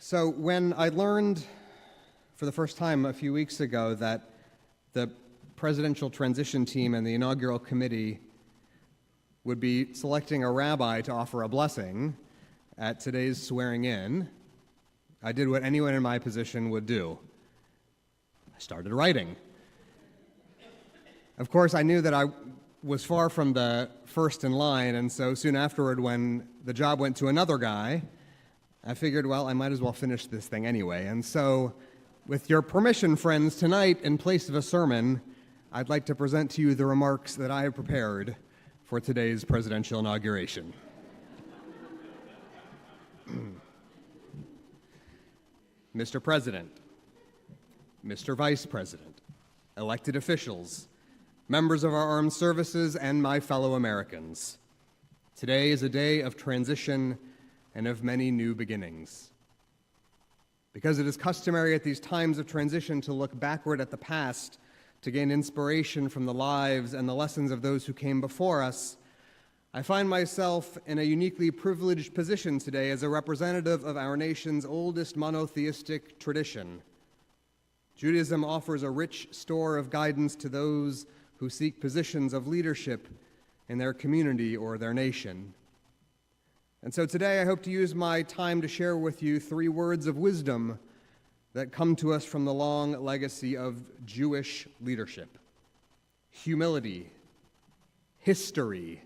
So when I learned for the first time a few weeks ago that the presidential transition team and the inaugural committee would be selecting a rabbi to offer a blessing at today's swearing in, I did what anyone in my position would do. I started writing. Of course, I knew that I was far from the first in line, and so soon afterward, when the job went to another guy, I figured, well, I might as well finish this thing anyway. And so, with your permission, friends, tonight, in place of a sermon, I'd like to present to you the remarks that I have prepared for today's presidential inauguration. Mr. President, Mr. Vice President, elected officials, members of our armed services, and my fellow Americans, today is a day of transition and of many new beginnings. Because it is customary at these times of transition to look backward at the past to gain inspiration from the lives and the lessons of those who came before us, I find myself in a uniquely privileged position today as a representative of our nation's oldest monotheistic tradition. Judaism offers a rich store of guidance to those who seek positions of leadership in their community or their nation. And so today I hope to use my time to share with you 3 words of wisdom that come to us from the long legacy of Jewish leadership: humility, history,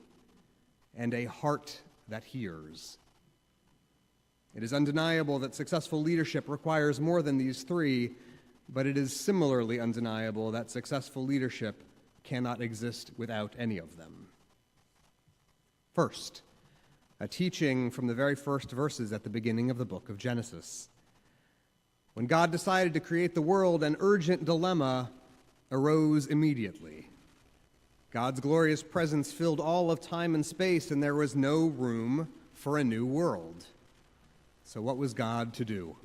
and a heart that hears. It is undeniable that successful leadership requires more than these 3, but it is similarly undeniable that successful leadership cannot exist without any of them. First, a teaching from the very first verses at the beginning of the book of Genesis. When God decided to create the world, an urgent dilemma arose immediately. God's glorious presence filled all of time and space, and there was no room for a new world. So what was God to do?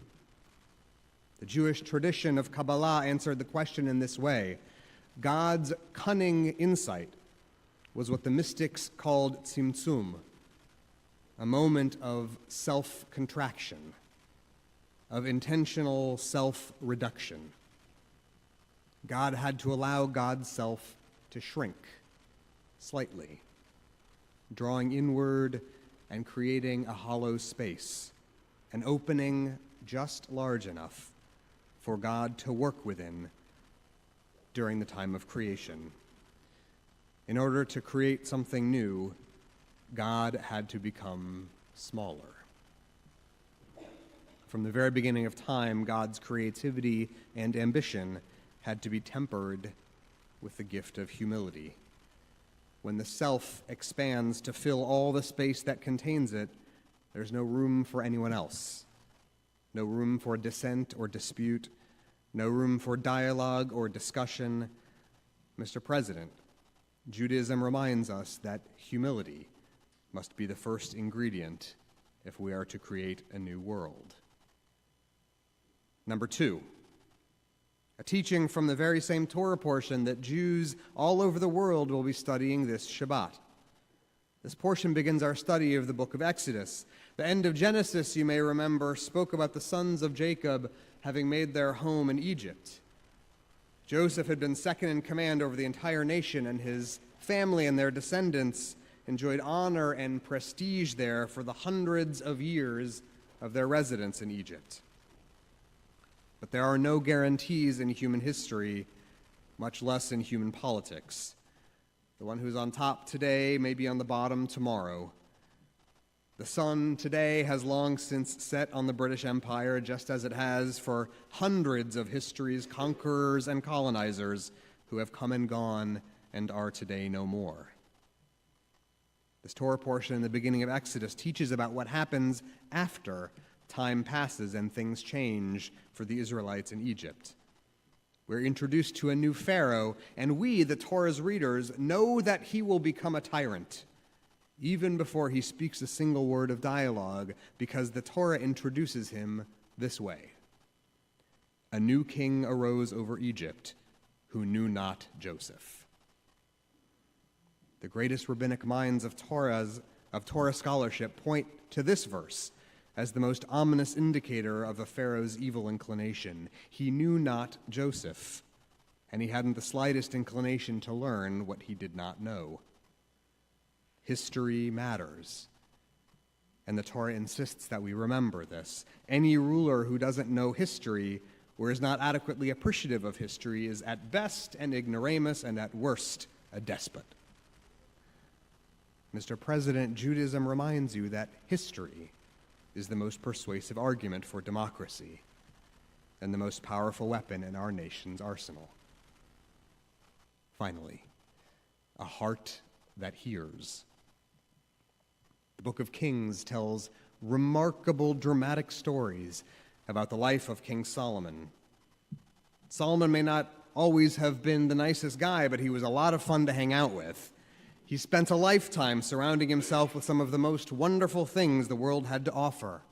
The Jewish tradition of Kabbalah answered the question in this way. God's cunning insight was what the mystics called tzimtzum, a moment of self-contraction, of intentional self-reduction. God had to allow God's self to shrink slightly, drawing inward and creating a hollow space, an opening just large enough for God to work within during the time of creation. In order to create something new, God had to become smaller. From the very beginning of time, God's creativity and ambition had to be tempered with the gift of humility. When the self expands to fill all the space that contains it, there's no room for anyone else, no room for dissent or dispute, no room for dialogue or discussion. Mr. President, Judaism reminds us that humility must be the first ingredient if we are to create a new world. Number 2, a teaching from the very same Torah portion that Jews all over the world will be studying this Shabbat. This portion begins our study of the book of Exodus. The end of Genesis, you may remember, spoke about the sons of Jacob having made their home in Egypt. Joseph had been second in command over the entire nation, and his family and their descendants enjoyed honor and prestige there for the hundreds of years of their residence in Egypt. But there are no guarantees in human history, much less in human politics. The one who's on top today may be on the bottom tomorrow. The sun today has long since set on the British Empire, just as it has for hundreds of history's conquerors and colonizers who have come and gone and are today no more. This Torah portion in the beginning of Exodus teaches about what happens after time passes and things change for the Israelites in Egypt. We're introduced to a new Pharaoh, and we, the Torah's readers, know that he will become a tyrant, even before he speaks a single word of dialogue, because the Torah introduces him this way. A new king arose over Egypt, who knew not Joseph. The greatest rabbinic minds of Torah scholarship point to this verse as the most ominous indicator of the Pharaoh's evil inclination. He knew not Joseph, and he hadn't the slightest inclination to learn what he did not know. History matters, and the Torah insists that we remember this. Any ruler who doesn't know history or is not adequately appreciative of history is at best an ignoramus and at worst a despot. Mr. President, Judaism reminds you that history is the most persuasive argument for democracy and the most powerful weapon in our nation's arsenal. Finally, a heart that hears. The Book of Kings tells remarkable dramatic stories about the life of King Solomon. Solomon may not always have been the nicest guy, but he was a lot of fun to hang out with. He spent a lifetime surrounding himself with some of the most wonderful things the world had to offer.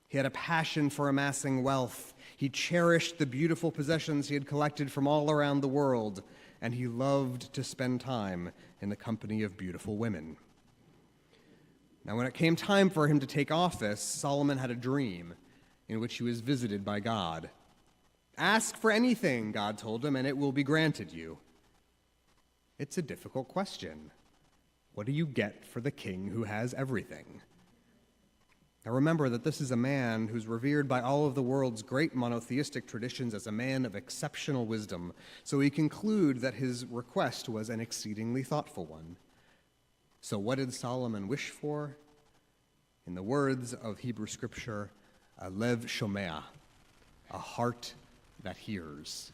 He had a passion for amassing wealth. He cherished the beautiful possessions he had collected from all around the world, and he loved to spend time in the company of beautiful women. Now, when it came time for him to take office, Solomon had a dream in which he was visited by God. Ask for anything, God told him, and it will be granted you. It's a difficult question. What do you get for the king who has everything? Now remember that this is a man who's revered by all of the world's great monotheistic traditions as a man of exceptional wisdom, so we conclude that his request was an exceedingly thoughtful one. So what did Solomon wish for? In the words of Hebrew scripture, a lev shomea, a heart that hears.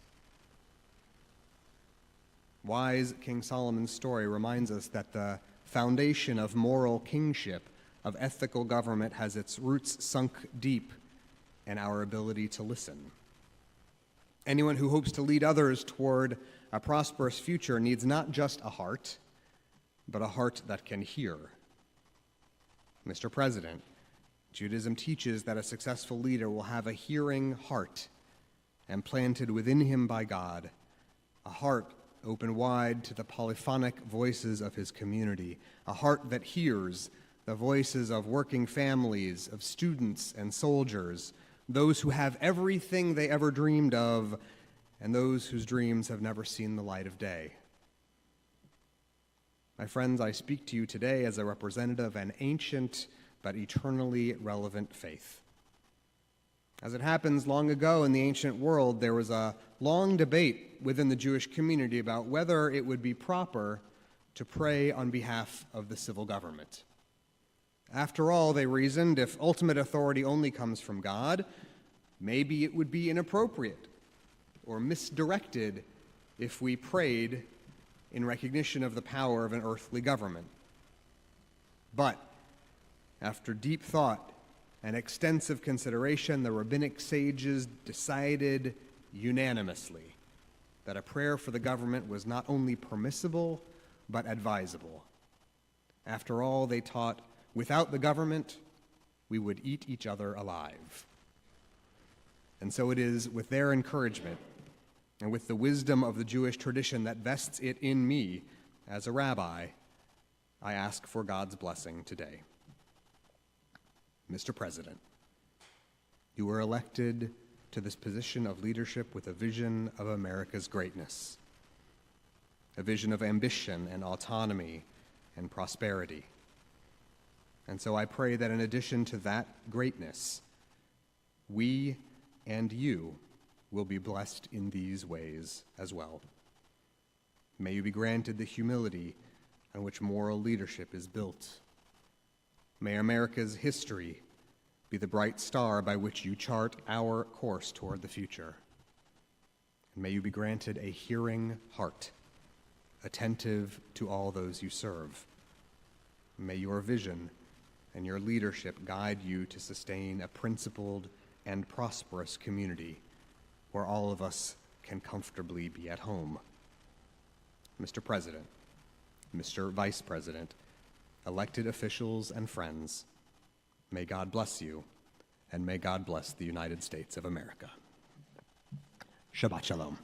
Wise King Solomon's story reminds us that the foundation of moral kingship, of ethical government, has its roots sunk deep in our ability to listen. Anyone who hopes to lead others toward a prosperous future needs not just a heart, but a heart that can hear. Mr. President, Judaism teaches that a successful leader will have a hearing heart, and planted within him by God, a heart open wide to the polyphonic voices of his community, a heart that hears the voices of working families, of students and soldiers, those who have everything they ever dreamed of, and those whose dreams have never seen the light of day. My friends, I speak to you today as a representative of an ancient but eternally relevant faith. As it happens, long ago in the ancient world, there was a long debate within the Jewish community about whether it would be proper to pray on behalf of the civil government. After all, they reasoned, if ultimate authority only comes from God, maybe it would be inappropriate or misdirected if we prayed in recognition of the power of an earthly government. But after deep thought and extensive consideration, the rabbinic sages decided unanimously that a prayer for the government was not only permissible, but advisable. After all, they taught, without the government, we would eat each other alive. And so it is with their encouragement and with the wisdom of the Jewish tradition that vests it in me as a rabbi, I ask for God's blessing today. Mr. President, you were elected to this position of leadership with a vision of America's greatness, a vision of ambition and autonomy and prosperity. And so I pray that in addition to that greatness, we and you will be blessed in these ways as well. May you be granted the humility on which moral leadership is built. May America's history be the bright star by which you chart our course toward the future. And may you be granted a hearing heart, attentive to all those you serve. May your vision and your leadership guide you to sustain a principled and prosperous community where all of us can comfortably be at home. Mr. President, Mr. Vice President, elected officials and friends, may God bless you, and may God bless the United States of America. Shabbat Shalom.